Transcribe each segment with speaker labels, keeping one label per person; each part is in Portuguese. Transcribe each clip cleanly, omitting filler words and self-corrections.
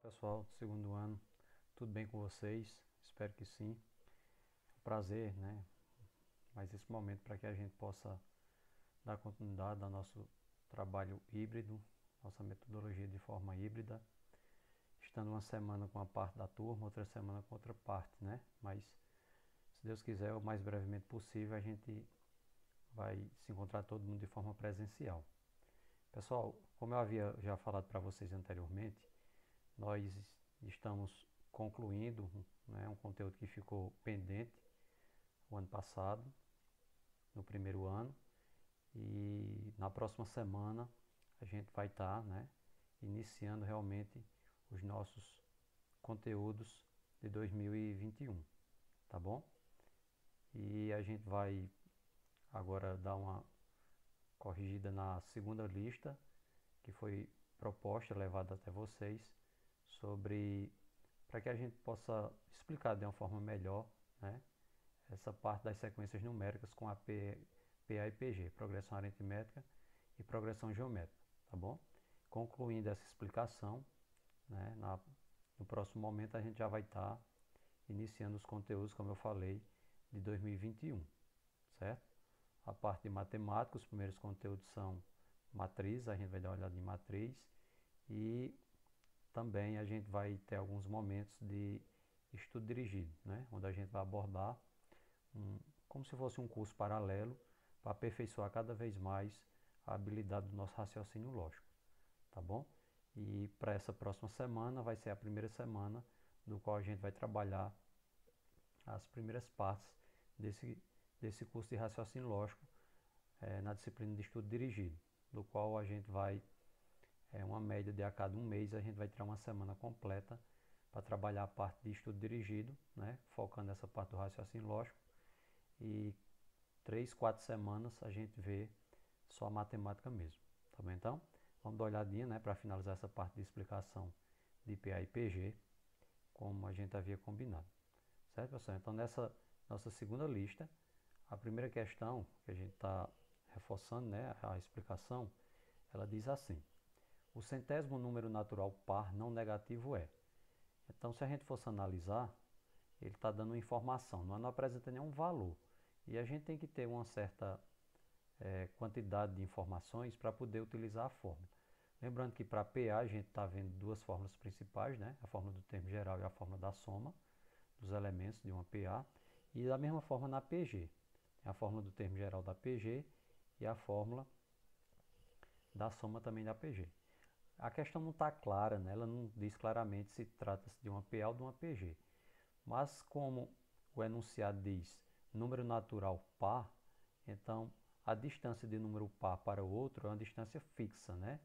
Speaker 1: Pessoal do segundo ano, tudo bem com vocês? Espero que sim. É um prazer, né? Mais esse momento para que a gente possa dar continuidade ao nosso trabalho híbrido, nossa metodologia de forma híbrida, estando uma semana com uma parte da turma, outra semana com outra parte, né? Mas, se Deus quiser, o mais brevemente possível, a gente vai se encontrar todo mundo de forma presencial. Pessoal, como eu havia já falado para vocês anteriormente, nós estamos concluindo, né, um conteúdo que ficou pendente o ano passado, no primeiro ano, e na próxima semana a gente vai estar, né, iniciando realmente os nossos conteúdos de 2021, tá bom? E a gente vai agora dar uma corrigida na segunda lista que foi proposta, levada até vocês, sobre para que a gente possa explicar de uma forma melhor, né, essa parte das sequências numéricas com a PA e PG, progressão aritmética e progressão geométrica, tá bom? Concluindo essa explicação, né, no próximo momento a gente já vai estar iniciando os conteúdos, como eu falei, de 2021, certo? A parte de matemática, os primeiros conteúdos são matriz, a gente vai dar uma olhada em matriz e também a gente vai ter alguns momentos de estudo dirigido, né? Onde a gente vai abordar como se fosse um curso paralelo para aperfeiçoar cada vez mais a habilidade do nosso raciocínio lógico, tá bom? E para essa próxima semana vai ser a primeira semana do qual a gente vai trabalhar as primeiras partes desse curso de raciocínio lógico na disciplina de estudo dirigido, do qual a gente vai, uma média de a cada um mês, a gente vai tirar uma semana completa para trabalhar a parte de estudo dirigido, né, focando nessa parte do raciocínio lógico, e 3, 4 semanas a gente vê só a matemática mesmo, tá bom? Então, vamos dar uma olhadinha, né, para finalizar essa parte de explicação de PA e PG, como a gente havia combinado, certo, pessoal? Então, nessa nossa segunda lista, a primeira questão que a gente está reforçando, né, a explicação, ela diz assim: o centésimo número natural par não negativo é. Então, se a gente fosse analisar, ele está dando uma informação, não apresenta nenhum valor. E a gente tem que ter uma certa quantidade de informações para poder utilizar a fórmula. Lembrando que para PA a gente está vendo duas fórmulas principais, né? A fórmula do termo geral e a fórmula da soma dos elementos de uma PA. E da mesma forma na PG. Tem a fórmula do termo geral da PG e a fórmula da soma também da PG. A questão não está clara, né? Ela não diz claramente se trata-se de uma PA ou de uma PG. Mas como o enunciado diz número natural par, então a distância de número par para o outro é uma distância fixa, né?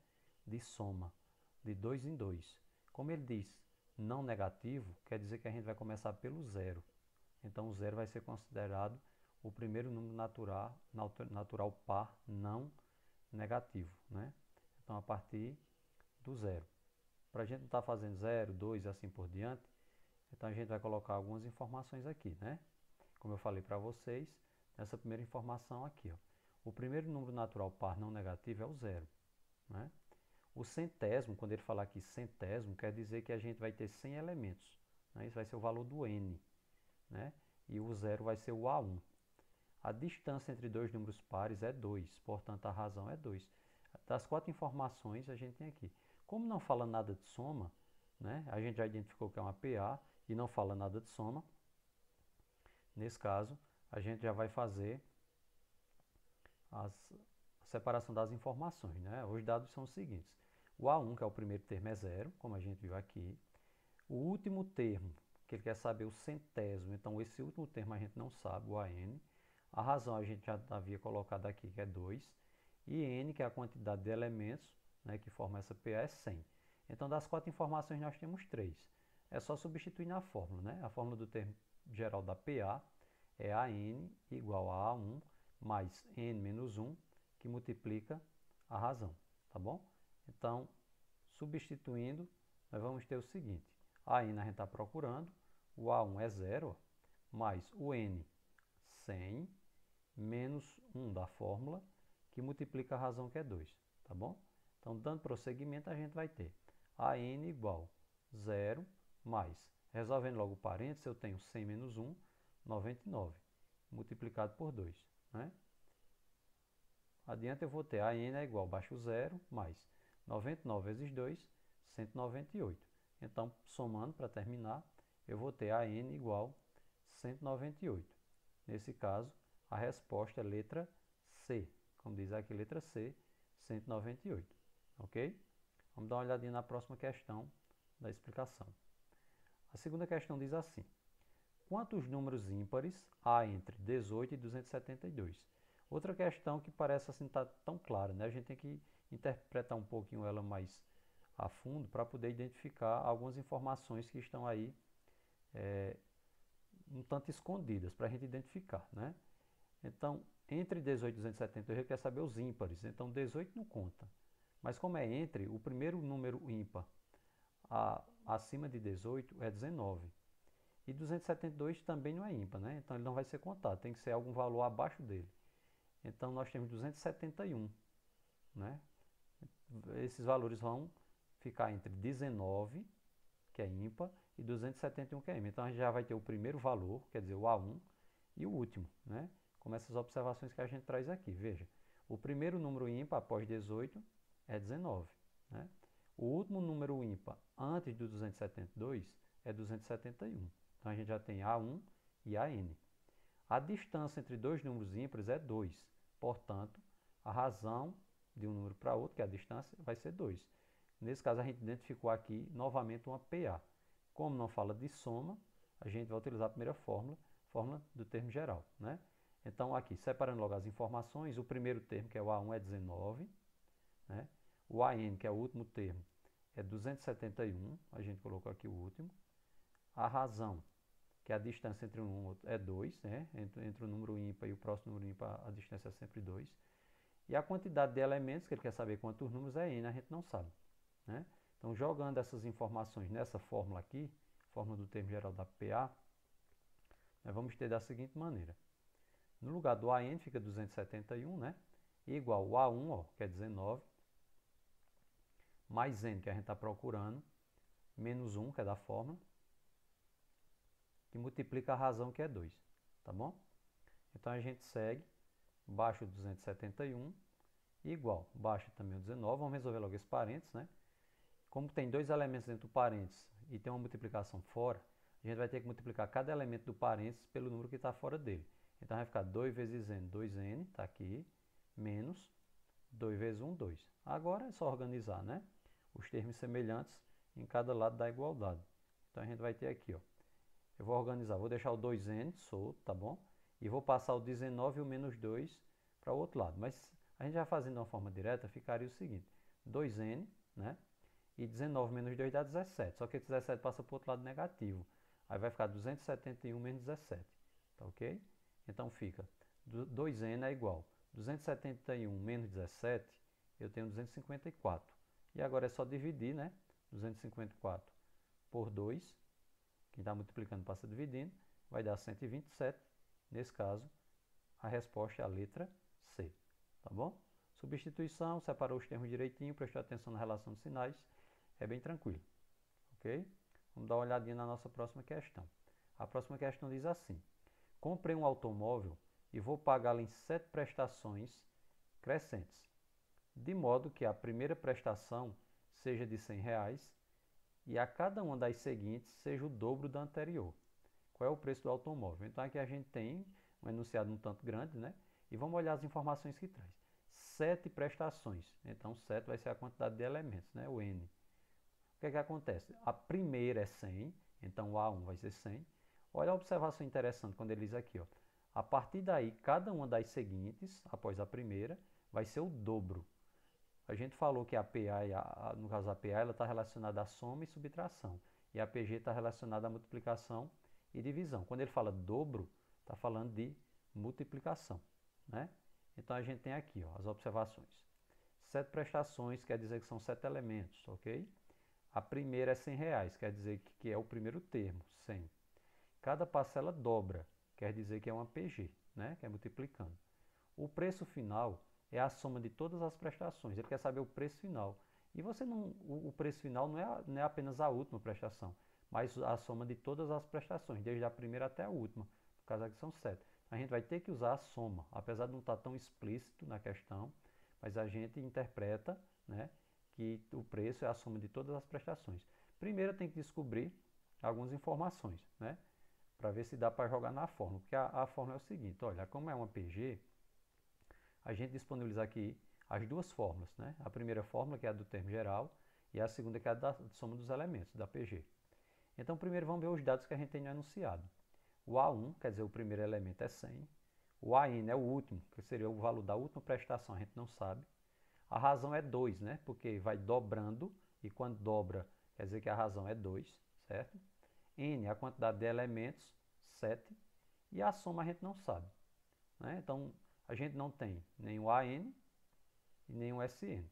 Speaker 1: De soma, de 2 em 2. Como ele diz não negativo, quer dizer que a gente vai começar pelo zero. Então o zero vai ser considerado o primeiro número natural par não negativo, né? Então a partir do zero. Para a gente não estar fazendo 0, 2 e assim por diante, então a gente vai colocar algumas informações aqui, né? Como eu falei para vocês, nessa primeira informação aqui, ó. O primeiro número natural par não negativo é o zero, né? O centésimo, quando ele falar aqui centésimo, quer dizer que a gente vai ter 100 elementos, né? Isso vai ser o valor do n, né? E o zero vai ser o A1. A distância entre dois números pares é 2, portanto a razão é 2. Das quatro informações a gente tem aqui. Como não fala nada de soma, né? A gente já identificou que é uma PA e não fala nada de soma. Nesse caso, a gente já vai fazer a separação das informações, né? Os dados são os seguintes. O A1, que é o primeiro termo, é zero, como a gente viu aqui. O último termo, que ele quer saber o centésimo, então esse último termo a gente não sabe, o AN. A razão a gente já havia colocado aqui, que é 2. E N, que é a quantidade de elementos, né, que formam essa PA, é 100. Então, das quatro informações, nós temos 3. É só substituir na fórmula, né? A fórmula do termo geral da PA é AN igual a A1 mais N menos 1, que multiplica a razão, tá bom? Então, substituindo, nós vamos ter o seguinte: a N a gente está procurando, o A1 é 0, mais o N 100, menos 1 da fórmula, que multiplica a razão que é 2, tá bom? Então, dando prosseguimento, a gente vai ter a N igual 0 mais. Resolvendo logo o parênteses, eu tenho 100 menos 1, 99, multiplicado por 2. Né? Adiante eu vou ter a n é igual, baixo 0, mais 99 vezes 2, 198. Então, somando para terminar, eu vou ter a n igual 198. Nesse caso, a resposta é letra C. Como diz aqui, letra C, 198. Ok? Vamos dar uma olhadinha na próxima questão da explicação. A segunda questão diz assim: quantos números ímpares há entre 18 e 272? Outra questão que parece assim estar tão clara, né? A gente tem que interpretar um pouquinho ela mais a fundo para poder identificar algumas informações que estão aí um tanto escondidas para a gente identificar, né? Então, entre 18 e 272 eu quero saber os ímpares, então 18 não conta. Mas como é entre, o primeiro número ímpar acima de 18 é 19. E 272 também não é ímpar, né? Então ele não vai ser contado, tem que ser algum valor abaixo dele. Então nós temos 271, né? Esses valores vão ficar entre 19, que é ímpar, e 271, que é ímpar. Então a gente já vai ter o primeiro valor, quer dizer, o A1, e o último, né? Como essas observações que a gente traz aqui. Veja, o primeiro número ímpar após 18 é 19, né? O último número ímpar antes do 272 é 271. Então a gente já tem A1 e AN. A distância entre dois números ímpares é 2. Portanto, a razão de um número para outro, que é a distância, vai ser 2. Nesse caso, a gente identificou aqui novamente uma PA. Como não fala de soma, a gente vai utilizar a primeira fórmula do termo geral, né? Então, aqui, separando logo as informações, o primeiro termo, que é o A1, é 19, né? O AN, que é o último termo, é 271, a gente colocou aqui o último. A razão, que é a distância entre um e outro, é 2, né? Entre o número ímpar e o próximo número ímpar, a distância é sempre 2. E a quantidade de elementos, que ele quer saber quantos números é n, a gente não sabe, né? Então, jogando essas informações nessa fórmula aqui, fórmula do termo geral da PA, nós vamos ter da seguinte maneira. No lugar do AN fica 271, né? Igual o A1, ó, que é 19, mais N, que a gente está procurando, menos 1, que é da fórmula, que multiplica a razão, que é 2, tá bom? Então, a gente segue, baixo 271, igual, baixa também o 19, vamos resolver logo esse parênteses, né? Como tem dois elementos dentro do parênteses e tem uma multiplicação fora, a gente vai ter que multiplicar cada elemento do parênteses pelo número que está fora dele. Então, vai ficar 2 vezes n, 2n, está aqui, menos 2 vezes 1, 2. Agora é só organizar, né? Os termos semelhantes em cada lado da igualdade. Então, a gente vai ter aqui, ó. Eu vou organizar, vou deixar o 2n solto, tá bom? E vou passar o 19 e o menos 2 para o outro lado. Mas a gente já fazendo de uma forma direta, ficaria o seguinte. 2n, né? E 19 menos 2 dá 17. Só que 17 passa para o outro lado negativo. Aí vai ficar 271 menos 17. Tá ok? Então fica 2n é igual 271 menos 17, eu tenho 254. E agora é só dividir, né? 254 por 2, quem está multiplicando passa dividindo, vai dar 127. Nesse caso, a resposta é a letra C. Tá bom? Substituição, separou os termos direitinho, prestou atenção na relação dos sinais, é bem tranquilo. Ok? Vamos dar uma olhadinha na nossa próxima questão. A próxima questão diz assim: comprei um automóvel e vou pagá-lo em 7 prestações crescentes, de modo que a primeira prestação seja de R$ 100 e a cada uma das seguintes seja o dobro da anterior. Qual é o preço do automóvel? Então aqui a gente tem um enunciado um tanto grande, né? E vamos olhar as informações que traz. 7 prestações, então 7 vai ser a quantidade de elementos, né? O N. O que é que acontece? A primeira é 100, então o A1 vai ser 100. Olha a observação interessante quando ele diz aqui, ó. A partir daí, cada uma das seguintes, após a primeira, vai ser o dobro. A gente falou que a PA, no caso a PA, ela está relacionada à soma e subtração. E a PG está relacionada à multiplicação e divisão. Quando ele fala dobro, está falando de multiplicação, né? Então a gente tem aqui, ó, as observações. 7 prestações quer dizer que são 7 elementos, ok? A primeira é R$ 100, quer dizer que é o primeiro termo, 100. Cada parcela dobra, quer dizer que é uma PG, né? Que é multiplicando. O preço final é a soma de todas as prestações. Ele quer saber o preço final. E você não, o preço final não é apenas a última prestação, mas a soma de todas as prestações, desde a primeira até a última. No caso aqui são 7. A gente vai ter que usar a soma, apesar de não estar tão explícito na questão, mas a gente interpreta, né, que o preço é a soma de todas as prestações. Primeiro tem que descobrir algumas informações, né, para ver se dá para jogar na fórmula. Porque a fórmula é o seguinte, olha, como é uma PG, a gente disponibiliza aqui as duas fórmulas, né? A primeira fórmula, que é a do termo geral, e a segunda, que é a da soma dos elementos, da PG. Então, primeiro vamos ver os dados que a gente tem no enunciado. O A1, quer dizer, o primeiro elemento é 100. O AN é o último, que seria o valor da última prestação, a gente não sabe. A razão é 2, né? Porque vai dobrando, e quando dobra, quer dizer que a razão é 2, certo? N, a quantidade de elementos, 7. E a soma a gente não sabe, né? Então, a gente não tem nem o AN e nem o SN.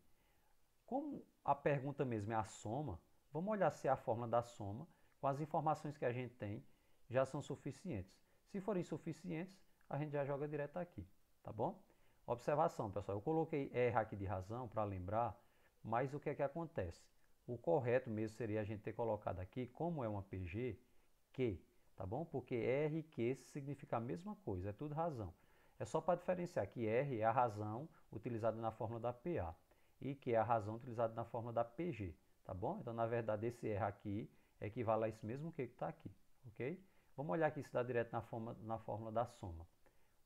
Speaker 1: Como a pergunta mesmo é a soma, vamos olhar se a fórmula da soma, com as informações que a gente tem, já são suficientes. Se forem insuficientes, a gente já joga direto aqui, tá bom? Observação, pessoal, eu coloquei R aqui de razão para lembrar, mas o que é que acontece? O correto mesmo seria a gente ter colocado aqui, como é uma PG, que, tá bom? Porque R e Q significa a mesma coisa, é tudo razão. É só para diferenciar que R é a razão utilizada na fórmula da PA e que é a razão utilizada na fórmula da PG, tá bom? Então, na verdade, esse R aqui equivale a isso mesmo que está aqui, ok? Vamos olhar aqui se dá direto na fórmula da soma.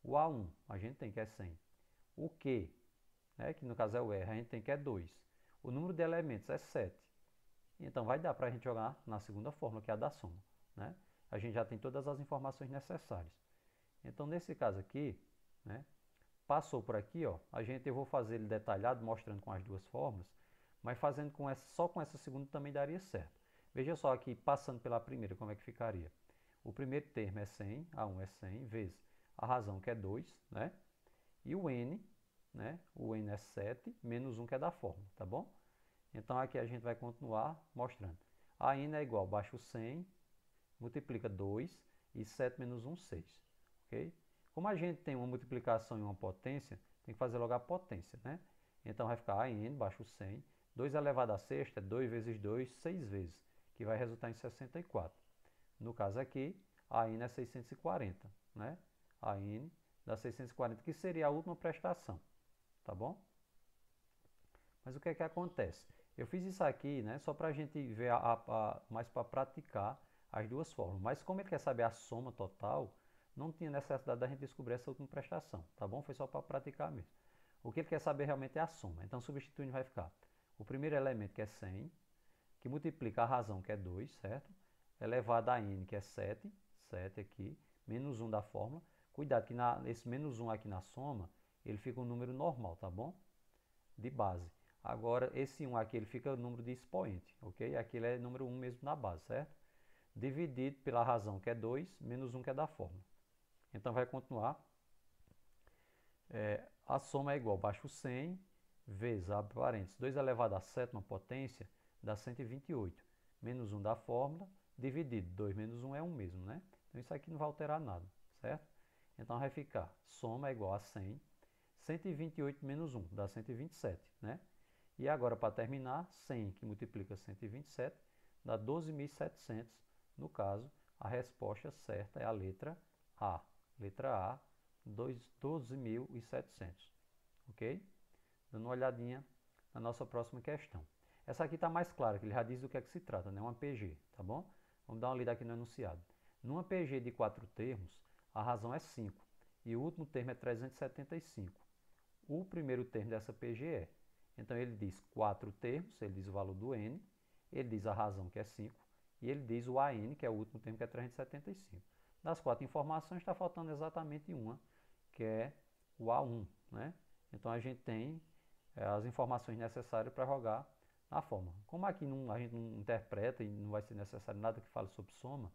Speaker 1: O A1, a gente tem que é 100. O Q, né, que no caso é o R, a gente tem que é 2. O número de elementos é 7. Então, vai dar para a gente jogar na segunda fórmula, que é a da soma, né? A gente já tem todas as informações necessárias. Então, nesse caso aqui, né, passou por aqui, ó, eu vou fazer ele detalhado, mostrando com as duas fórmulas, mas fazendo só com essa segunda também daria certo. Veja só aqui, passando pela primeira, como é que ficaria. O primeiro termo é 100, A1 é 100, vezes a razão, que é 2, né? E o N, né? O N é 7, menos 1, que é da fórmula, tá bom? Então, aqui a gente vai continuar mostrando. A N é igual, baixo 100, multiplica 2, e 7 menos 1, 6, ok? Como a gente tem uma multiplicação e uma potência, tem que fazer logo a potência, né? Então vai ficar AN, baixo 100, 2 elevado a sexta é 2 vezes 2, 6 vezes, que vai resultar em 64. No caso aqui, AN é 640, né? AN dá 640, que seria a última prestação, tá bom? Mas o que é que acontece? Eu fiz isso aqui, né, só para a gente ver mais para praticar as duas fórmulas. Mas como ele quer saber a soma total, não tinha necessidade da gente descobrir essa última prestação, tá bom? Foi só para praticar mesmo. O que ele quer saber realmente é a soma. Então, substituindo, vai ficar o primeiro elemento, que é 100, que multiplica a razão, que é 2, certo? Elevado a n, que é 7, 7 aqui, menos 1 da fórmula. Cuidado que esse menos 1 aqui na soma, ele fica um número normal, tá bom? De base. Agora, esse 1 aqui, ele fica o número de expoente, ok? Aqui ele é número 1 mesmo na base, certo? Dividido pela razão, que é 2, menos 1, que é da fórmula. Então, vai continuar. A soma é igual, baixo 100, vezes, abre parênteses, 2 elevado a sétima potência, dá 128. Menos 1 da fórmula, dividido. 2 menos 1 é 1 mesmo, né? Então, isso aqui não vai alterar nada, certo? Então, vai ficar, soma é igual a 100, 128 menos 1, dá 127, né? E agora, para terminar, 100 que multiplica 127 dá 12.700. No caso, a resposta certa é a letra A. Letra A, 12.700. Ok? Dando uma olhadinha na nossa próxima questão. Essa aqui está mais clara, que ele já diz do que é que se trata, né? Uma PG, tá bom? Vamos dar uma lida aqui no enunciado. Numa PG de 4 termos, a razão é 5 e o último termo é 375. O primeiro termo dessa PG é. Então, ele diz 4 termos, ele diz o valor do N, ele diz a razão, que é 5, e ele diz o AN, que é o último termo, que é 375. Das 4 informações, está faltando exatamente uma, que é o A1, né? Então, a gente tem as informações necessárias para jogar na fórmula. Como aqui a gente não interpreta e não vai ser necessário nada que fale sobre soma,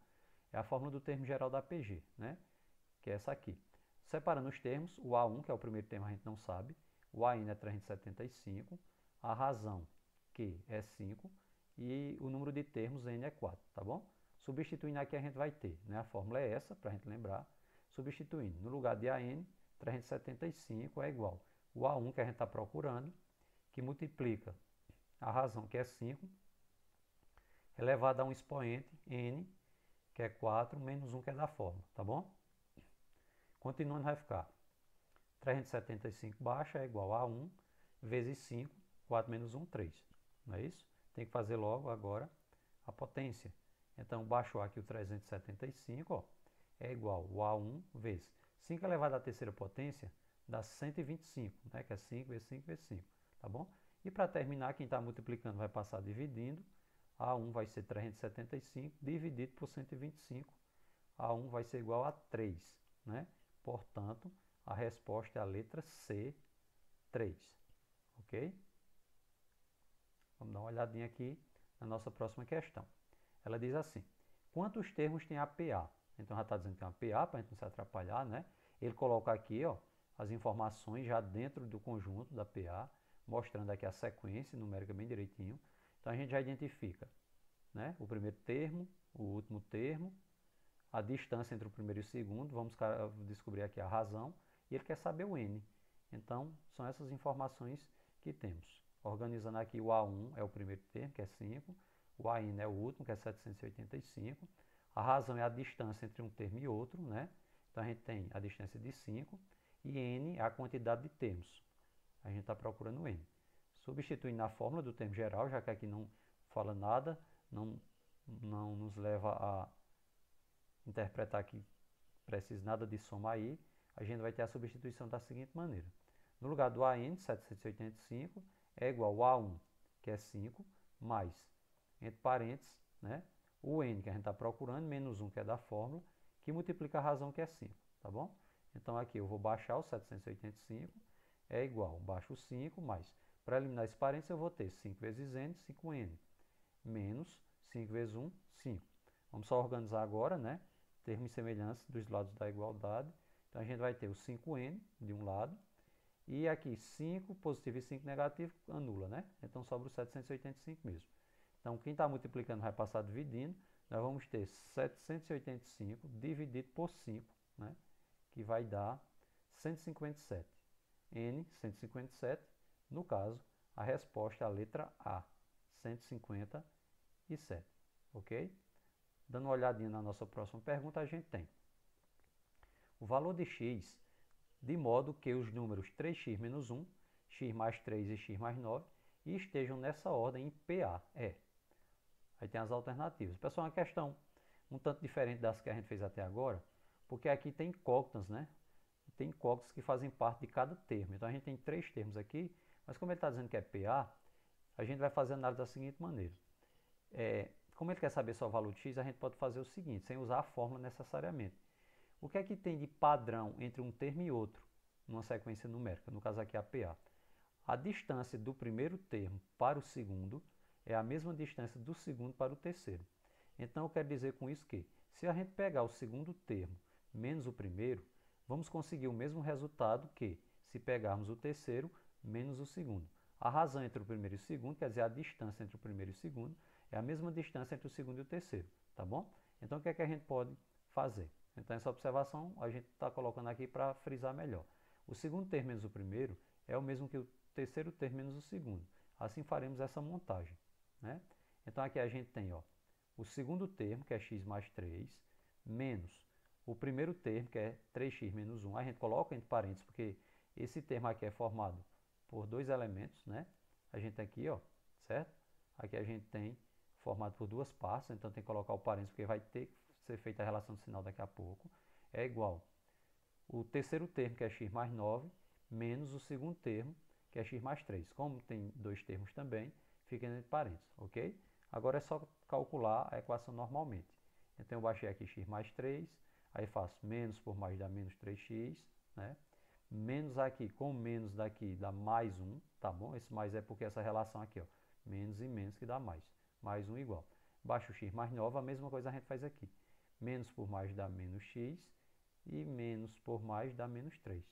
Speaker 1: é a fórmula do termo geral da PG, né? Que é essa aqui. Separando os termos, o A1, que é o primeiro termo, a gente não sabe, o AN é 375, a razão, Q, é 5, e o número de termos, N, é 4, tá bom? Substituindo aqui, a gente vai ter, né? A fórmula é essa, para a gente lembrar. Substituindo, no lugar de AN, 375 é igual o A1, que a gente está procurando, que multiplica a razão, que é 5, elevado a um expoente, n, que é 4, menos 1, que é da fórmula, tá bom? Continuando, vai ficar 375 baixa é igual a 1 vezes 5, 4 menos 1, 3. Não é isso? Tem que fazer logo agora a potência. Então, baixou aqui o 375, ó, é igual a 1 vezes 5 elevado à terceira potência, dá 125, né, que é 5 vezes 5 vezes 5, tá bom? E para terminar, quem está multiplicando vai passar dividindo. A1 vai ser 375 dividido por 125. A1 vai ser igual a 3, né? Portanto, a resposta é a letra C, 3. Ok? Vamos dar uma olhadinha aqui na nossa próxima questão. Ela diz assim: quantos termos tem a PA? Então já está dizendo que tem uma PA, para a gente não se atrapalhar, né? Ele coloca aqui, ó, as informações já dentro do conjunto da PA, mostrando aqui a sequência numérica bem direitinho. Então a gente já identifica, né, o primeiro termo, o último termo, a distância entre o primeiro e o segundo, vamos descobrir aqui a razão, e ele quer saber o n. Então, são essas informações que temos. Organizando aqui, o A1 é o primeiro termo, que é 5, o AN é o último, que é 785, a razão é a distância entre um termo e outro, né? Então, a gente tem a distância de 5, e n é a quantidade de termos. A gente está procurando n. Substituindo na fórmula do termo geral, já que aqui não fala nada, não nos leva a interpretar que precisa nada de soma aí, a gente vai ter a substituição da seguinte maneira. No lugar do AN, 785, é igual a A1, que é 5, mais, entre parênteses, né, o N, que a gente está procurando, menos 1, que é da fórmula, que multiplica a razão, que é 5, tá bom? Então, aqui eu vou baixar o 785, é igual, baixo o 5, mais, para eliminar esse parênteses, eu vou ter 5 vezes N, 5N, menos 5 vezes 1, 5. Vamos só organizar agora, né? Termos e semelhanças dos lados da igualdade. Então, a gente vai ter o 5n de um lado. E aqui, 5 positivo e 5 negativo, anula, né? Então, sobra o 785 mesmo. Então, quem está multiplicando vai passar dividindo. Nós vamos ter 785 dividido por 5, né? Que vai dar 157. N, 157. No caso, a resposta é a letra A, 157. Ok? Dando uma olhadinha na nossa próxima pergunta, a gente tem o valor de x, de modo que os números 3x menos 1, x mais 3 e x mais 9, estejam nessa ordem em PA. Aí tem as alternativas. Pessoal, uma questão um tanto diferente das que a gente fez até agora, porque aqui tem incógnitas, né? Tem incógnitas que fazem parte de cada termo. Então a gente tem 3 termos aqui, mas como ele está dizendo que é PA, a gente vai fazer a análise da seguinte maneira. Como ele quer saber só o valor de x, a gente pode fazer o seguinte, sem usar a fórmula necessariamente. O que é que tem de padrão entre um termo e outro, numa sequência numérica, no caso aqui a PA? A distância do primeiro termo para o segundo é a mesma distância do segundo para o terceiro. Então, eu quero dizer com isso que, se a gente pegar o segundo termo menos o primeiro, vamos conseguir o mesmo resultado que se pegarmos o terceiro menos o segundo. A razão entre o primeiro e o segundo, quer dizer, a distância entre o primeiro e o segundo, é a mesma distância entre o segundo e o terceiro, tá bom? Então, o que é que a gente pode fazer? Então, essa observação a gente está colocando aqui para frisar melhor. O segundo termo menos o primeiro é o mesmo que o terceiro termo menos o segundo. Assim faremos essa montagem, né? Então, aqui a gente tem, ó, o segundo termo, que é x mais 3, menos o primeiro termo, que é 3x menos 1. A gente coloca entre parênteses, porque esse termo aqui é formado por 2 elementos, né? A gente tem aqui, ó, certo? Aqui a gente tem formado por 2 partes, então tem que colocar o parênteses, porque vai ter que ser feita a relação de sinal daqui a pouco. É igual o terceiro termo, que é x mais 9, menos o segundo termo, que é x mais 3. Como tem 2 termos também, fica entre parênteses, ok? Agora é só calcular a equação normalmente. Então eu baixei aqui x mais 3, aí faço menos por mais dá menos 3x, né? Menos aqui com menos daqui dá mais 1, tá bom? Esse mais é porque essa relação aqui, ó, menos e menos que dá mais. Mais 1 igual. Baixo o x mais 9, a mesma coisa a gente faz aqui. Menos por mais dá menos x e menos por mais dá menos 3.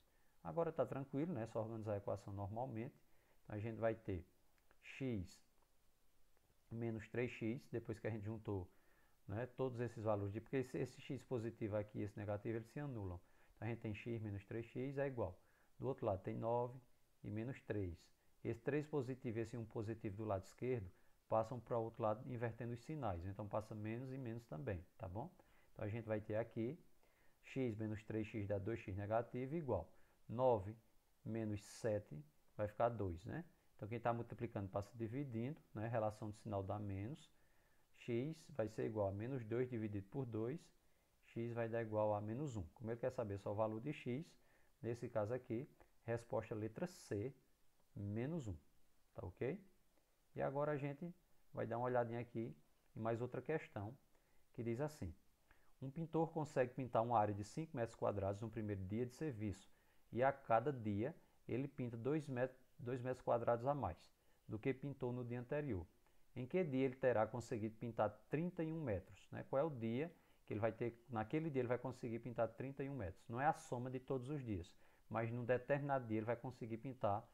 Speaker 1: Agora está tranquilo, né? É só organizar a equação normalmente. Então a gente vai ter x menos 3x, depois que a gente juntou, né, todos esses valores, porque esse x positivo aqui e esse negativo, eles se anulam. Então a gente tem x menos 3x é igual. Do outro lado tem 9 e menos 3. esse 3 positivo e esse 1 positivo do lado esquerdo passam para o outro lado invertendo os sinais. Então passa menos e menos também, tá bom? Então a gente vai ter aqui x menos 3x dá 2x negativo igual 9 menos 7 vai ficar 2, né? Então quem está multiplicando passa dividindo, né? Relação de sinal dá menos. X vai ser igual a menos 2 dividido por 2, x vai dar igual a menos 1. Como ele quer saber só o valor de x, nesse caso aqui, resposta letra C, menos 1. Tá ok? E agora a gente vai dar uma olhadinha aqui em mais outra questão, que diz assim: um pintor consegue pintar uma área de 5 metros quadrados no primeiro dia de serviço, e a cada dia ele pinta 2 metros quadrados a mais do que pintou no dia anterior. Em que dia ele terá conseguido pintar 31 metros? Né? Qual é o dia que ele vai ter? Naquele dia ele vai conseguir pintar 31 metros. Não é a soma de todos os dias, mas num determinado dia ele vai conseguir pintar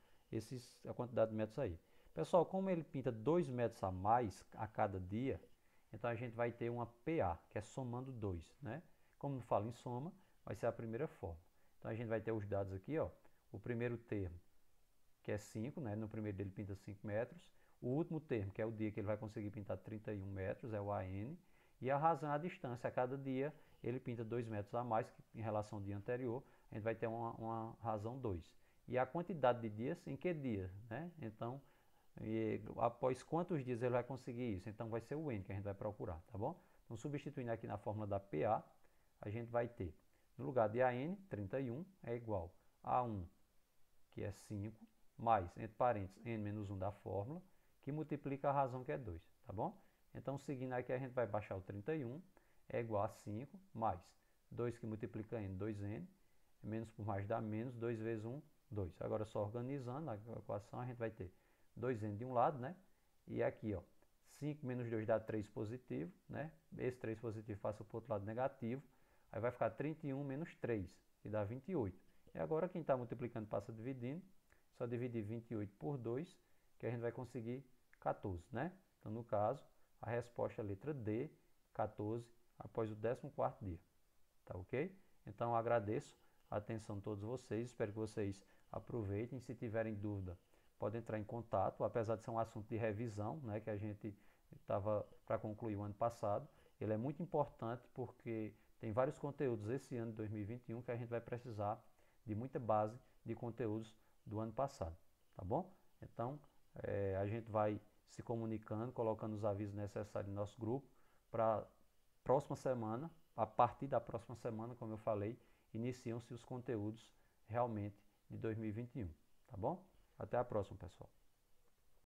Speaker 1: a quantidade de metros aí. Pessoal, como ele pinta 2 metros a mais a cada dia, então a gente vai ter uma PA, que é somando 2, né? Como não fala em soma, vai ser a primeira forma. Então a gente vai ter os dados aqui, ó. O primeiro termo, que é 5, né? No primeiro dele pinta 5 metros. O último termo, que é o dia que ele vai conseguir pintar 31 metros, é o AN. E a razão é a distância. A cada dia ele pinta 2 metros a mais em relação ao dia anterior. A gente vai ter uma razão 2. E a quantidade de dias, em que dia, né? Então, após quantos dias ele vai conseguir isso? Então vai ser o N que a gente vai procurar, tá bom? Então substituindo aqui na fórmula da PA, a gente vai ter, no lugar de AN, 31 é igual a 1, que é 5, mais, entre parênteses, N menos 1 da fórmula, que multiplica a razão que é 2, tá bom? Então seguindo aqui a gente vai baixar o 31, é igual a 5, mais 2 que multiplica N, 2N, menos por mais dá menos, 2 vezes 1, 2. Agora só organizando a equação a gente vai ter 2n de um lado, né? E aqui, ó, 5 menos 2 dá 3 positivo, né? Esse 3 positivo passa para o outro lado negativo. Aí vai ficar 31 menos 3, que dá 28. E agora quem está multiplicando passa dividindo. Só dividir 28 por 2, que a gente vai conseguir 14, né? Então, no caso, a resposta é a letra D, 14, após o 14º dia. Tá ok? Então, eu agradeço a atenção de todos vocês. Espero que vocês aproveitem. Se tiverem dúvida, pode entrar em contato, apesar de ser um assunto de revisão, né, que a gente estava para concluir o ano passado. Ele é muito importante porque tem vários conteúdos esse ano de 2021 que a gente vai precisar de muita base de conteúdos do ano passado, tá bom? Então, a gente vai se comunicando, colocando os avisos necessários no nosso grupo para próxima semana, a partir da próxima semana, como eu falei, iniciam-se os conteúdos realmente de 2021, tá bom? Até a próxima, pessoal.